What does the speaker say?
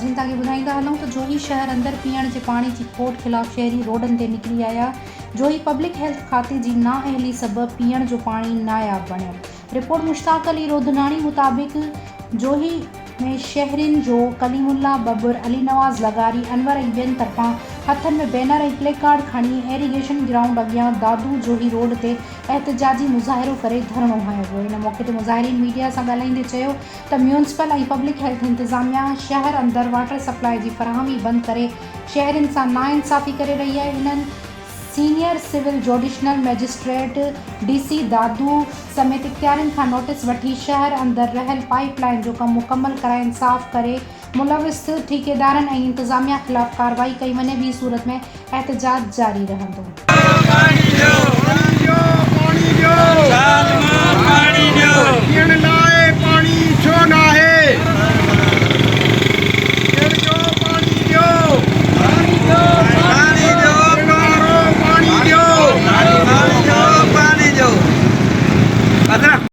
जिन तक ॿुधाईंदा हलूं त जोही शहर अंदर पीअण जे पाणी जी खोट खिलाफ़ शहरी रोडन ते निकिरी आया। जोही पब्लिक हेल्थ खाते जी नाअहली सबबि पीअण जो पाणी नायाब बणियो। रिपोर्ट मुश्ताक अली रोधनाणी मुताबिक़ जोही में शहरिन जो कलीमुल्ला, बबर, अली नवाज़ लगारी, अनवर ऐं ॿियनि तरफ़ां हथनि में बैनर ऐं प्लेकार्ड खणी इरिगेशन ग्राउंड अॻियां दादू जोही रोड ते एहतजाजी मुज़ाहिरो करे धरणो हंयो वियो। इन मौक़े ते मुज़ाहिरीन मीडिया सां ॻाल्हाईंदे चयो त म्यूनिसिपल ऐं पब्लिक हेल्थ इंतिज़ामिया शहर अंदर वाटर सप्लाई जी फराहमी बंदि करे शहरिन सां नाइंसाफ़ी करे रही आहे। इन्हनि सीनियर सिविल जोडिशनल मैजिस्ट्रेट DC दादू समेत इख्तियारनि खां नोटिस वठी शहर अंदर रहियल पाइप लाइन जो कमु मुकमल कराइण साफ़ करे मुलविस ठेकेदारनि ऐं इंतिज़ामिया ख़िलाफ़ कार्रवाई कई वञे। ॿी सूरत में एहतजाज जारी रहंदो।